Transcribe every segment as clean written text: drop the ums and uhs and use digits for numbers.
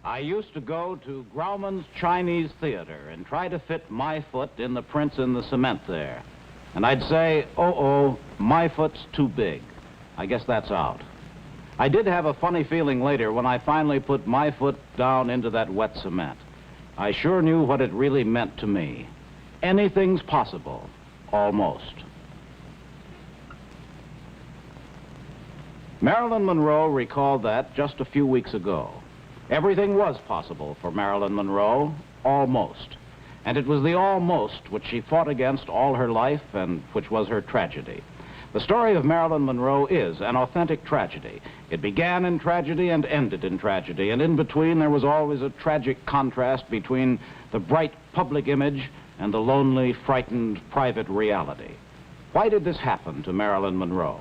I used to go to Grauman's Chinese Theater and try to fit my foot in the prints in the cement there. And I'd say, oh, my foot's too big. I guess that's out. I did have a funny feeling later when I finally put my foot down into that wet cement. I sure knew what it really meant to me. Anything's possible, almost. Marilyn Monroe recalled that just a few weeks ago. Everything was possible for Marilyn Monroe, almost. And it was the almost which she fought against all her life and which was her tragedy. The story of Marilyn Monroe is an authentic tragedy. It began in tragedy and ended in tragedy, and in between there was always a tragic contrast between the bright public image and the lonely, frightened, private reality. Why did this happen to Marilyn Monroe?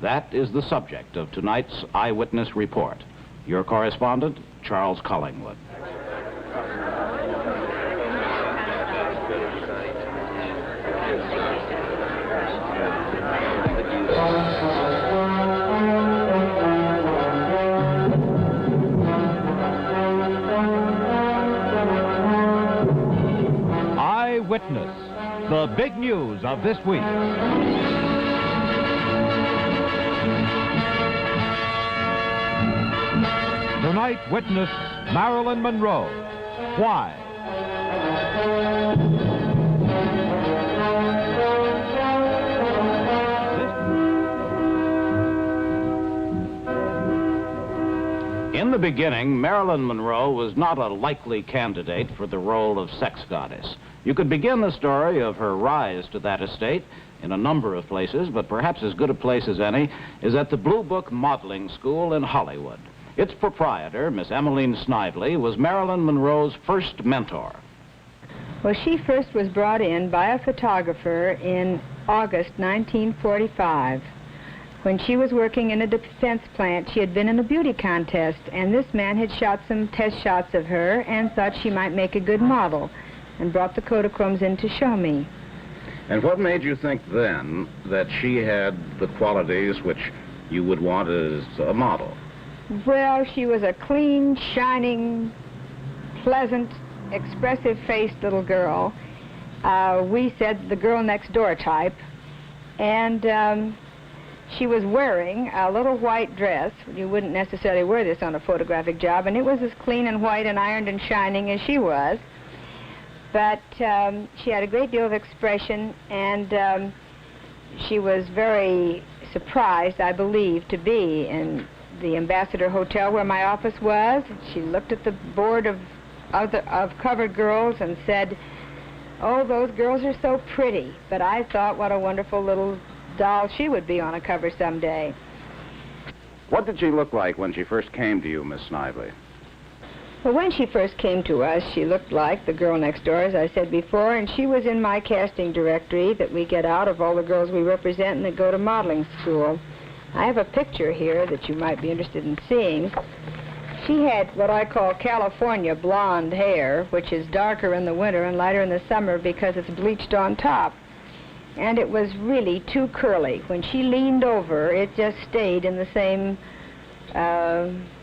That is the subject of tonight's Eyewitness Report. Your correspondent, Charles Collingwood. Eyewitness, the big news of this week. Tonight, witness Marilyn Monroe. Why? In the beginning, Marilyn Monroe was not a likely candidate for the role of sex goddess. You could begin the story of her rise to that estate in a number of places, but perhaps as good a place as any is at the Bluebook Modeling School in Hollywood. Its proprietor, Miss Emmeline Snively, was Marilyn Monroe's first mentor. Well, she first was brought in by a photographer in August 1945. When she was working in a defense plant, she had been in a beauty contest, and this man had shot some test shots of her and thought she might make a good model, and brought the Kodachromes in to show me. And what made you think then that she had the qualities which you would want as a model? Well, she was a clean, shining, pleasant, expressive-faced little girl. We said the girl next door type. And she was wearing a little white dress. You wouldn't necessarily wear this on a photographic job, and it was as clean and white and ironed and shining as she was. But she had a great deal of expression, and she was very surprised, I believe, to be in the Ambassador Hotel where my office was. She looked at the board of covered girls and said, "Oh, those girls are so pretty." But I thought what a wonderful little doll she would be on a cover someday. What did she look like when she first came to you, Miss Snively? Well, when she first came to us, she looked like the girl next door, as I said before, and she was in my casting directory that we get out of all the girls we represent and that go to modeling school. I have a picture here that you might be interested in seeing. She had what I call California blonde hair, which is darker in the winter and lighter in the summer because it's bleached on top. And it was really too curly. When she leaned over, it just stayed in the same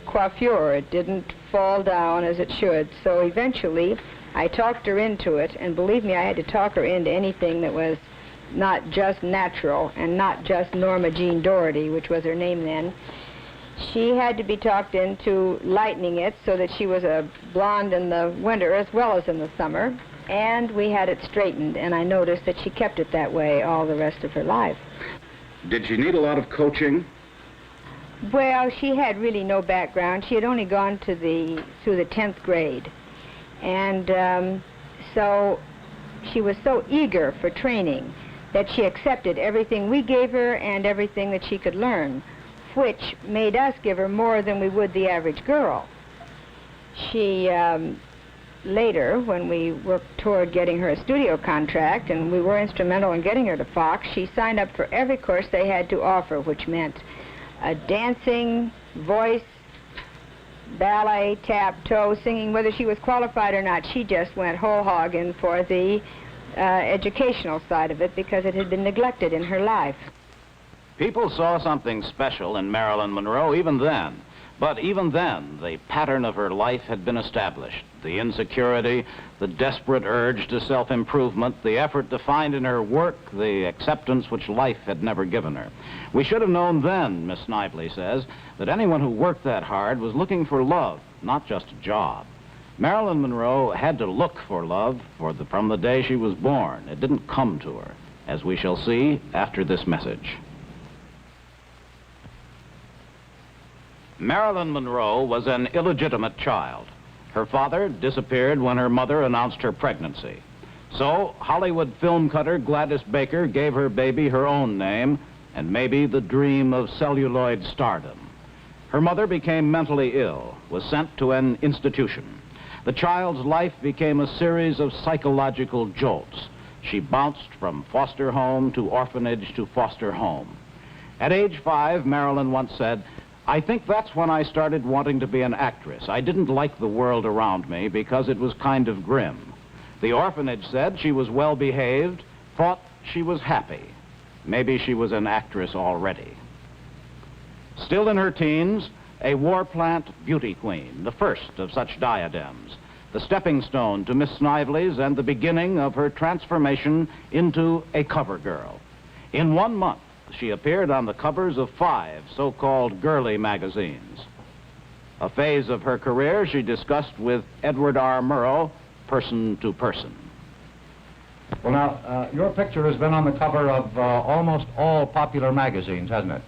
coiffure. It didn't fall down as it should. So eventually, I talked her into it, and believe me, I had to talk her into anything that was not just natural and not just Norma Jean Doherty, which was her name then. She had to be talked into lightening it so that she was a blonde in the winter as well as in the summer. And we had it straightened, and I noticed that she kept it that way all the rest of her life. Did she need a lot of coaching? Well, she had really no background. She had only gone through the 10th grade. And so she was so eager for training that she accepted everything we gave her and everything that she could learn, which made us give her more than we would the average girl. She, later, when we worked toward getting her a studio contract, and we were instrumental in getting her to Fox, she signed up for every course they had to offer, which meant dancing, voice, ballet, tap, toe, singing. Whether she was qualified or not, she just went whole hog in for the educational side of it because it had been neglected in her life. People saw something special in Marilyn Monroe even then. But even then, the pattern of her life had been established. The insecurity, the desperate urge to self-improvement, the effort to find in her work the acceptance which life had never given her. We should have known then, Miss Snively says, that anyone who worked that hard was looking for love, not just a job. Marilyn Monroe had to look for love from the day she was born. It didn't come to her, as we shall see after this message. Marilyn Monroe was an illegitimate child. Her father disappeared when her mother announced her pregnancy. So Hollywood film cutter Gladys Baker gave her baby her own name and maybe the dream of celluloid stardom. Her mother became mentally ill, was sent to an institution. The child's life became a series of psychological jolts. She bounced from foster home to orphanage to foster home. At age 5, Marilyn once said, "I think that's when I started wanting to be an actress. I didn't like the world around me because it was kind of grim." The orphanage said she was well behaved, thought she was happy. Maybe she was an actress already. Still in her teens, a war plant beauty queen, the first of such diadems, the stepping stone to Miss Snively's and the beginning of her transformation into a cover girl. In 1 month, she appeared on the covers of 5 so-called girly magazines. A phase of her career she discussed with Edward R. Murrow, person to person. Well, now, your picture has been on the cover of almost all popular magazines, hasn't it?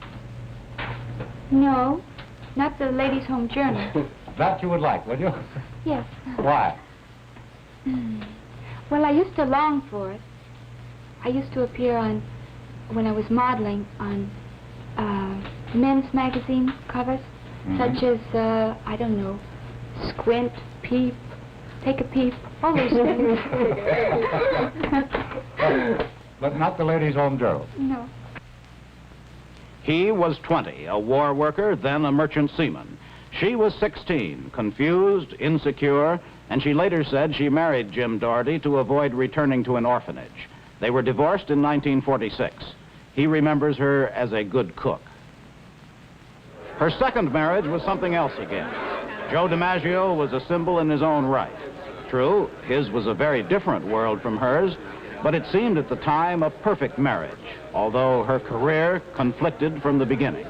No, not the Ladies' Home Journal. That you would like, would you? Yes. Why? Well, I used to long for it. I used to appear on, when I was modeling, on men's magazine covers, such as, I don't know, Squint, Peep, Take a Peep, all those things. But not the Ladies' Home Journal. No. He was 20, a war worker, then a merchant seaman. She was 16, confused, insecure, and she later said she married Jim Doherty to avoid returning to an orphanage. They were divorced in 1946. He remembers her as a good cook. Her second marriage was something else again. Joe DiMaggio was a symbol in his own right. True, his was a very different world from hers, but it seemed at the time a perfect marriage, although her career conflicted from the beginning.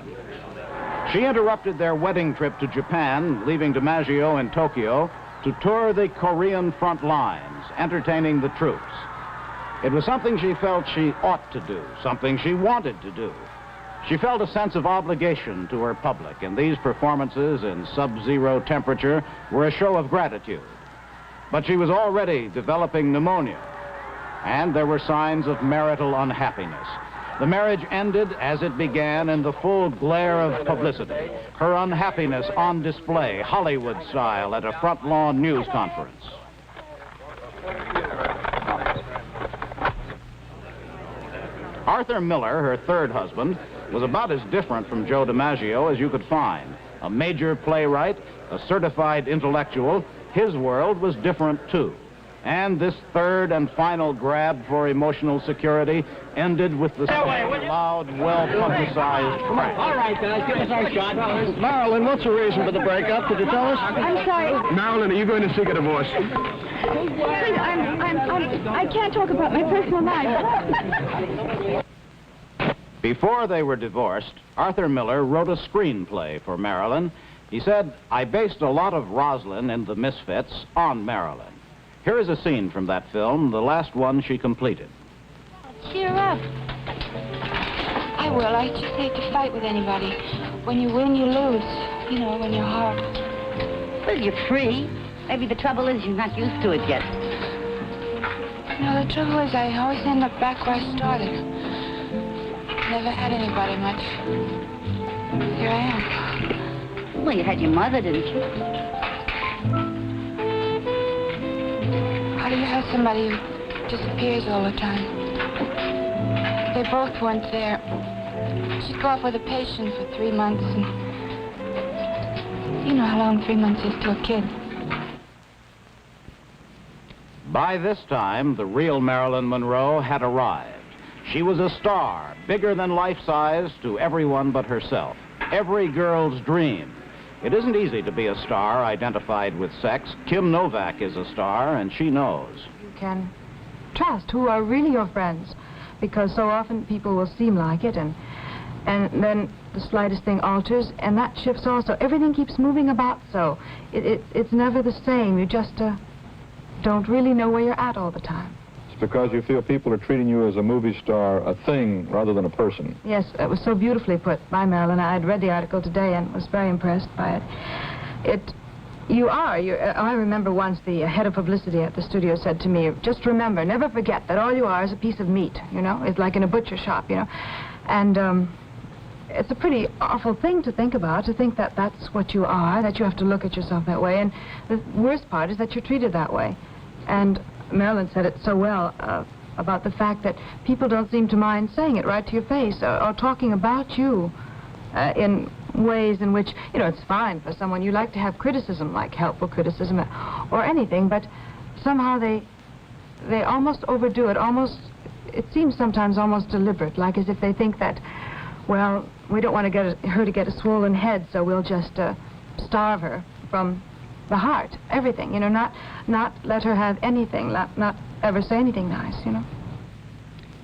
She interrupted their wedding trip to Japan, leaving DiMaggio in Tokyo to tour the Korean front lines, entertaining the troops. It was something she felt she ought to do, something she wanted to do. She felt a sense of obligation to her public, and these performances in sub-zero temperature were a show of gratitude. But she was already developing pneumonia, and there were signs of marital unhappiness. The marriage ended as it began in the full glare of publicity. Her unhappiness on display, Hollywood style, at a front lawn news conference. Arthur Miller, her third husband, was about as different from Joe DiMaggio as you could find. A major playwright, a certified intellectual, his world was different too. And this third and final grab for emotional security ended with the loud, well-publicized crash. All right, guys, give us our shot. Marilyn, what's the reason for the breakup? Could you tell us? I'm sorry. Marilyn, are you going to seek a divorce? Please, I can't talk about my personal life. Before they were divorced, Arthur Miller wrote a screenplay for Marilyn. He said, "I based a lot of Rosalind in The Misfits on Marilyn." Here is a scene from that film, the last one she completed. Cheer up. I will. I just hate to fight with anybody. When you win, you lose. You know, when you're hard. Well, you're free. Maybe the trouble is you're not used to it yet. No, the trouble is I always end up back where I started. Never had anybody much. Here I am. Well, you had your mother, didn't you? How do you have somebody who disappears all the time? They both weren't there. She'd go off with a patient for 3 months, and you know how long 3 months is to a kid. By this time, the real Marilyn Monroe had arrived. She was a star, bigger than life-size to everyone but herself. Every girl's dream. It isn't easy to be a star identified with sex. Kim Novak is a star, and she knows. You can trust who are really your friends, because so often people will seem like it, and then the slightest thing alters, and that shifts also. Everything keeps moving about, so it's never the same. You just don't really know where you're at all the time. It's because you feel people are treating you as a movie star, a thing, rather than a person. Yes, it was so beautifully put by Marilyn. I had read the article today and was very impressed by it. I remember once the head of publicity at the studio said to me, just remember, never forget that all you are is a piece of meat, you know? It's like in a butcher shop, you know? And it's a pretty awful thing to think about, to think that that's what you are, that you have to look at yourself that way. And the worst part is that you're treated that way. And Marilyn said it so well about the fact that people don't seem to mind saying it right to your face or talking about you in ways in which, you know, it's fine for someone. You like to have criticism, like helpful criticism or anything, but somehow they almost overdo it. It seems sometimes almost deliberate, like as if they think that, well, we don't want to get her to get a swollen head, so we'll just starve her from the heart, everything, you know, not let her have anything, not ever say anything nice, you know.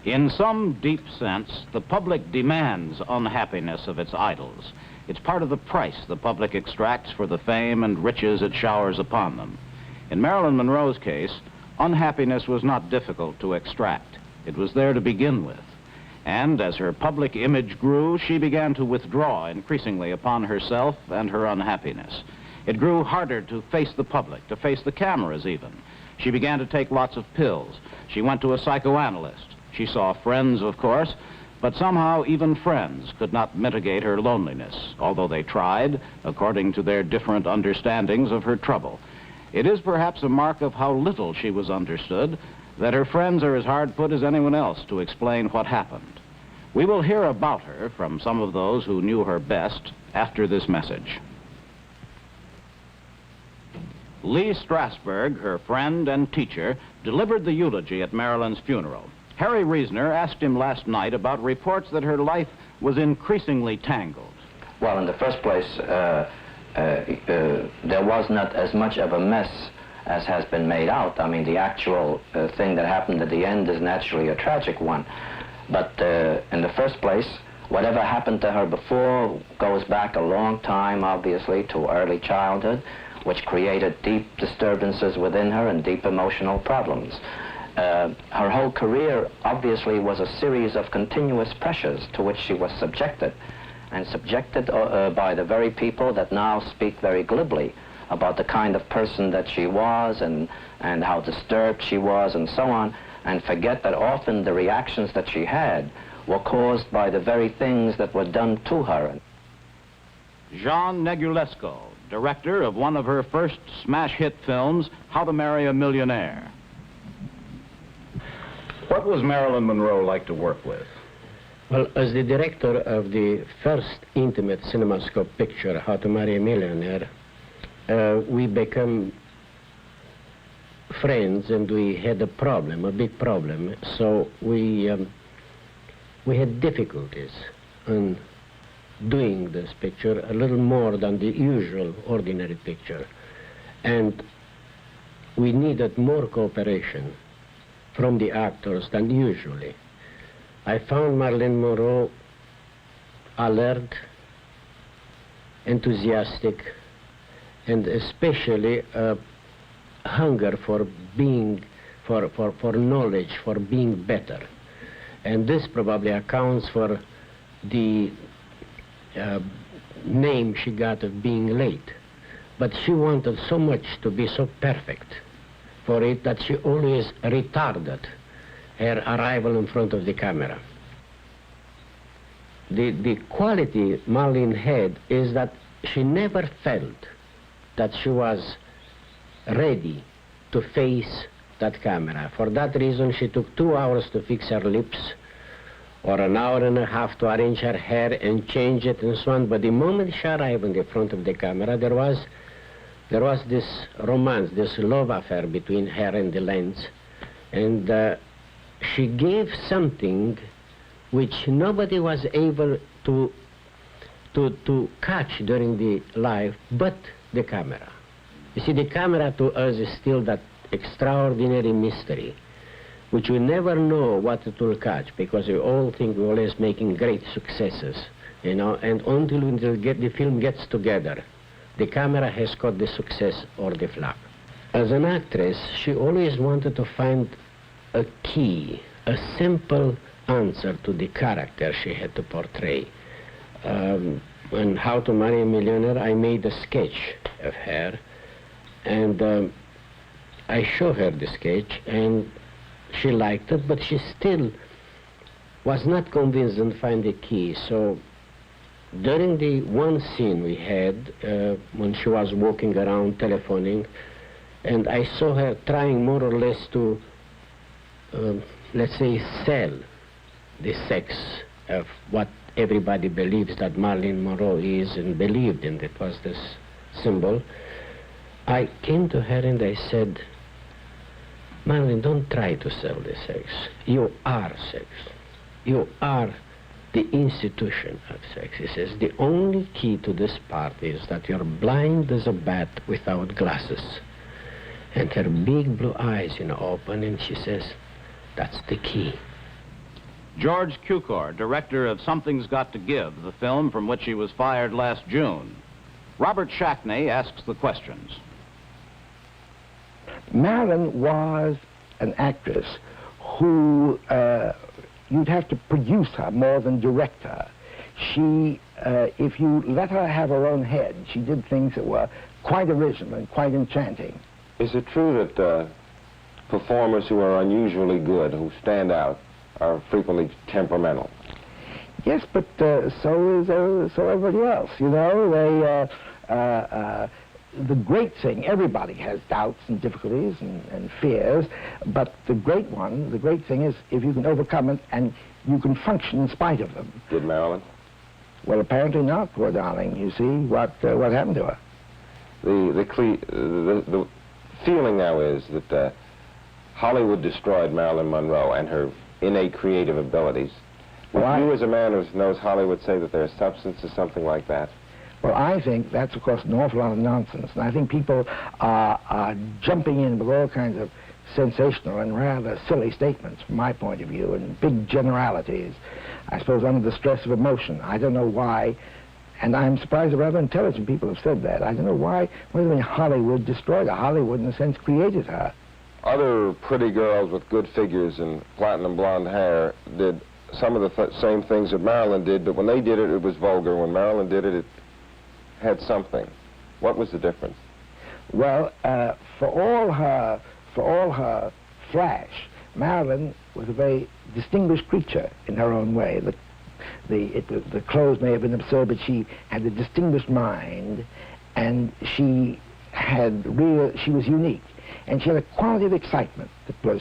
In some deep sense, the public demands unhappiness of its idols. It's part of the price the public extracts for the fame and riches it showers upon them. In Marilyn Monroe's case, unhappiness was not difficult to extract. It was there to begin with. And as her public image grew, she began to withdraw increasingly upon herself and her unhappiness. It grew harder to face the public, to face the cameras even. She began to take lots of pills. She went to a psychoanalyst. She saw friends, of course, but somehow even friends could not mitigate her loneliness, although they tried, according to their different understandings of her trouble. It is perhaps a mark of how little she was understood that her friends are as hard put as anyone else to explain what happened. We will hear about her from some of those who knew her best after this message. Lee Strasberg, her friend and teacher, delivered the eulogy at Marilyn's funeral. Harry Reasoner asked him last night about reports that her life was increasingly tangled. Well, in the first place, there was not as much of a mess as has been made out. I mean, the actual thing that happened at the end is naturally a tragic one. But in the first place, whatever happened to her before goes back a long time, obviously, to early childhood, which created deep disturbances within her and deep emotional problems. Her whole career, obviously, was a series of continuous pressures to which she was subjected, and subjected by the very people that now speak very glibly about the kind of person that she was and how disturbed she was and so on, and forget that often the reactions that she had were caused by the very things that were done to her. Jean Negulesco, director of one of her first smash hit films, How to Marry a Millionaire. What was Marilyn Monroe like to work with? Well, as the director of the first intimate cinemascope picture, How to Marry a Millionaire, we became friends, and we had a problem, a big problem. So we had difficulties in doing this picture, a little more than the usual ordinary picture. And we needed more cooperation from the actors than usually. I found Marilyn Monroe alert, enthusiastic, and especially hunger for being, for knowledge, for being better. And this probably accounts for the name she got of being late. But she wanted so much to be so perfect for it that she always retarded her arrival in front of the camera. The quality Marilyn had is that she never felt that she was ready to face that camera. For that reason, she took 2 hours to fix her lips, or an hour and a half to arrange her hair and change it and so on. But the moment she arrived in the front of the camera, there was this romance, this love affair between her and the lens. And she gave something which nobody was able to to catch during the life but the camera. You see, the camera to us is still that extraordinary mystery, which we never know what it will catch, because we all think we're always making great successes, you know, and until the film gets together, the camera has got the success or the flop. As an actress, she always wanted to find a key, a simple answer to the character she had to portray. In How to Marry a Millionaire, I made a sketch of her, and I showed her the sketch, and she liked it, but she still was not convinced and find the key. So during the one scene we had, when she was walking around telephoning, and I saw her trying more or less to, let's say, sell the sex of what everybody believes that Marilyn Monroe is and believed in. That was this symbol. I came to her and I said, Marilyn, don't try to sell the sex. You are sex. You are the institution of sex. He says, the only key to this part is that you're blind as a bat without glasses. And her big blue eyes, you know, open, and she says, that's the key. George Cukor, director of Something's Got to Give, the film from which he was fired last June. Robert Shackney asks the questions. Marilyn was an actress who you'd have to produce her more than direct her. She, if you let her have her own head, she did things that were quite original and quite enchanting. Is it true that performers who are unusually good, who stand out, are frequently temperamental? Yes, but so everybody else. You know, the great thing, everybody has doubts and difficulties and fears, but the great thing is if you can overcome it and you can function in spite of them. Did Marilyn? Well, apparently not, poor darling. You see what happened to her. The feeling now is that Hollywood destroyed Marilyn Monroe and her innate creative abilities. Would you, as a man who knows Hollywood, say that there's substance to something like that? Well, I think that's, of course, an awful lot of nonsense, and I think people are jumping in with all kinds of sensational and rather silly statements, from my point of view, and big generalities, I suppose, under the stress of emotion. I don't know why, and I'm surprised that rather intelligent people have said that. I don't know why Hollywood destroyed her. Hollywood, in a sense, created her. Other pretty girls with good figures and platinum blonde hair did some of the same things that Marilyn did, but when they did it, it was vulgar. When Marilyn did it, it had something. What was the difference? Well, for all her flash, Marilyn was a very distinguished creature in her own way. The clothes may have been absurd, but she had a distinguished mind, and she was unique. And she had a quality of excitement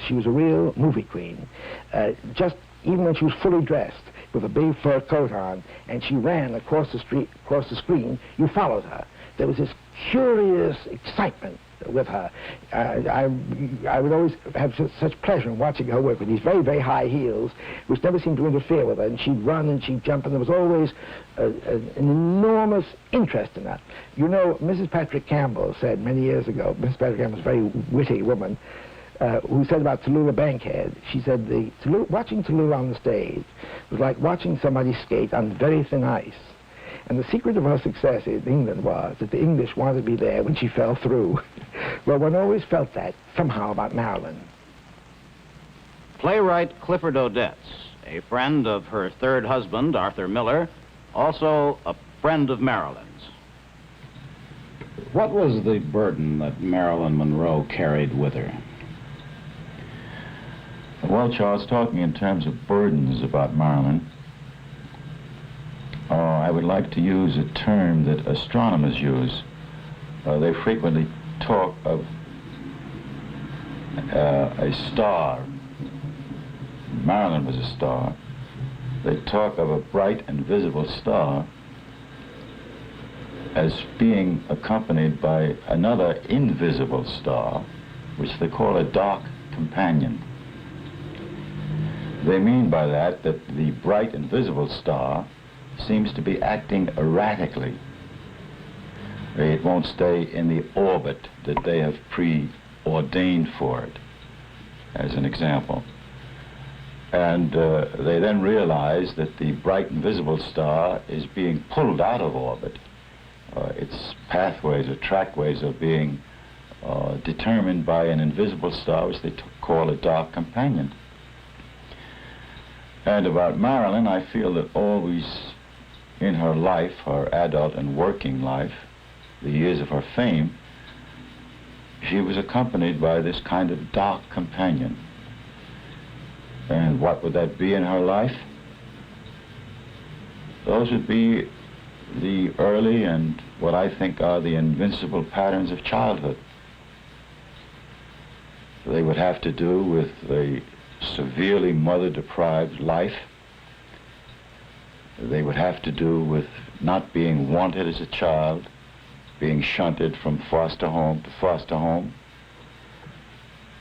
she was a real movie queen. Just even when she was fully dressed with a big fur coat on and she ran across the screen, you followed her. There was this curious excitement with her. I would always have such pleasure in watching her work with these very, very high heels, which never seemed to interfere with her. And she'd run and she'd jump, and there was always an enormous interest in her. You know, Mrs. Patrick Campbell said many years ago, Mrs. Patrick Campbell was a very witty woman, who said about Tallulah Bankhead, she said, watching Tallulah on the stage was like watching somebody skate on very thin ice. And the secret of her success in England was that the English wanted to be there when she fell through. Well, one always felt that, somehow, about Marilyn. Playwright Clifford Odets, a friend of her third husband, Arthur Miller, also a friend of Marilyn's. What was the burden that Marilyn Monroe carried with her? Well, Charles, talking in terms of burdens about Marilyn, I would like to use a term that astronomers use. They frequently talk of a star. Marilyn was a star. They talk of a bright and visible star as being accompanied by another invisible star, which they call a dark companion. They mean by that the bright and visible star seems to be acting erratically. It won't stay in the orbit that they have preordained for it, as an example. And they then realize that the bright and visible star is being pulled out of orbit. Its pathways or trackways are being determined by an invisible star, which they call a dark companion. And about Marilyn, I feel that always in her life, her adult and working life, the years of her fame, she was accompanied by this kind of dark companion. And what would that be in her life? Those would be the early and what I think are the invincible patterns of childhood. They would have to do with a severely mother-deprived life. They would have to do with not being wanted as a child, being shunted from foster home to foster home.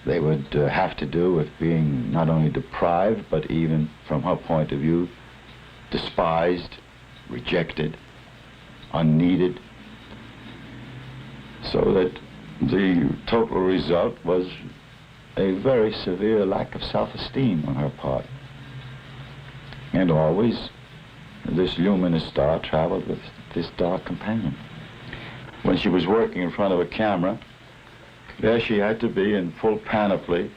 They would have to do with being not only deprived, but even, from her point of view, despised, rejected, unneeded. So that the total result was a very severe lack of self-esteem on her part. And always, this luminous star traveled with this dark companion. When she was working in front of a camera, there she had to be in full panoply,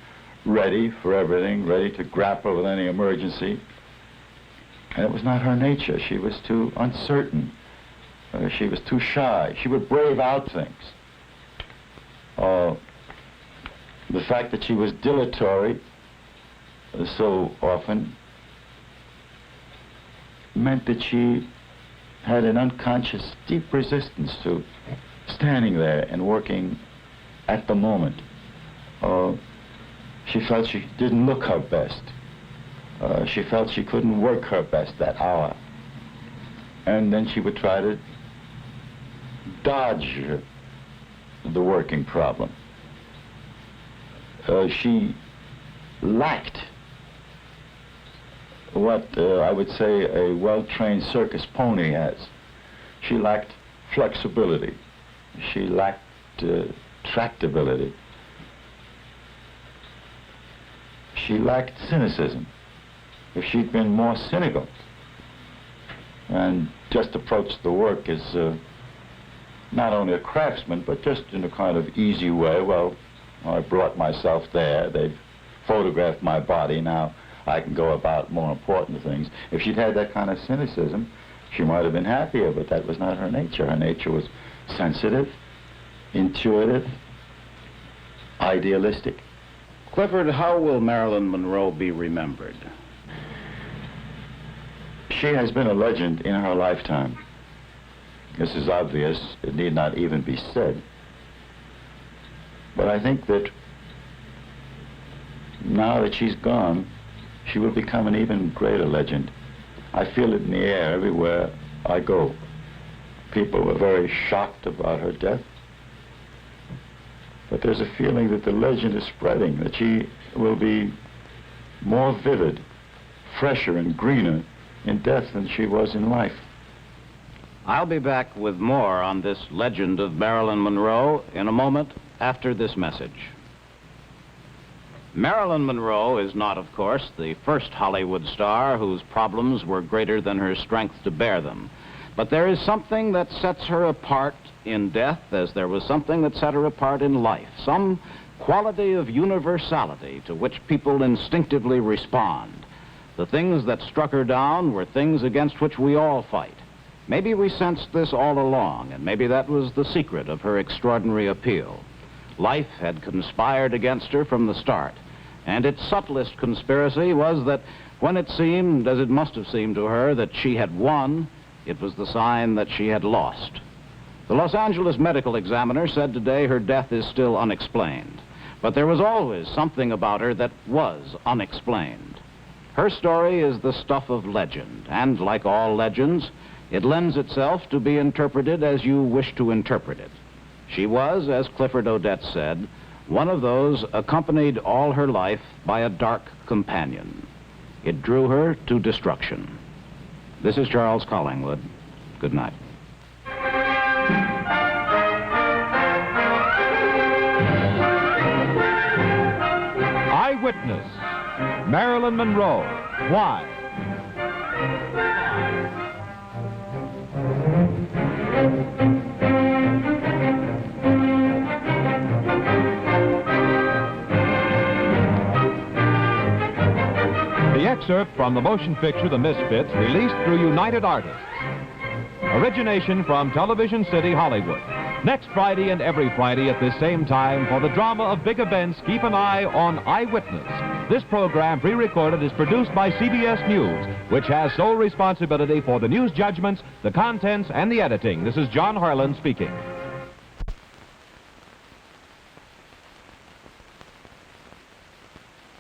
ready for everything, ready to grapple with any emergency. And it was not her nature. She was too uncertain. She was too shy. She would brave out things. The fact that she was dilatory so often meant that she had an unconscious, deep resistance to standing there and working at the moment. She felt she didn't look her best. She felt she couldn't work her best that hour. And then she would try to dodge the working problem. She lacked what I would say a well-trained circus pony has. She lacked flexibility. She lacked tractability. She lacked cynicism. If she'd been more cynical and just approached the work as not only a craftsman, but just in a kind of easy way, well, I brought myself there, they've photographed my body, now I can go about more important things. If she'd had that kind of cynicism, she might have been happier, but that was not her nature. Her nature was sensitive, intuitive, idealistic. Clifford, how will Marilyn Monroe be remembered? She has been a legend in her lifetime. This is obvious. It need not even be said. But I think that now that she's gone, she will become an even greater legend. I feel it in the air everywhere I go. People were very shocked about her death. But there's a feeling that the legend is spreading, that she will be more vivid, fresher and greener in death than she was in life. I'll be back with more on this legend of Marilyn Monroe in a moment after this message. Marilyn Monroe is not, of course, the first Hollywood star whose problems were greater than her strength to bear them. But there is something that sets her apart in death as there was something that set her apart in life, some quality of universality to which people instinctively respond. The things that struck her down were things against which we all fight. Maybe we sensed this all along, and maybe that was the secret of her extraordinary appeal. Life had conspired against her from the start, and its subtlest conspiracy was that when it seemed, as it must have seemed to her, that she had won, it was the sign that she had lost. The Los Angeles Medical Examiner said today her death is still unexplained, but there was always something about her that was unexplained. Her story is the stuff of legend, and like all legends, it lends itself to be interpreted as you wish to interpret it. She was, as Clifford Odets said, one of those accompanied all her life by a dark companion. It drew her to destruction. This is Charles Collingwood. Good night. Eyewitness. Marilyn Monroe. Why? The excerpt from the motion picture The Misfits, released through United Artists. Origination from Television City, Hollywood. Next Friday and every Friday at this same time for the drama of big events, keep an eye on Eyewitness. This program, pre-recorded, is produced by CBS News, which has sole responsibility for the news judgments, the contents, and the editing. This is John Harlan speaking.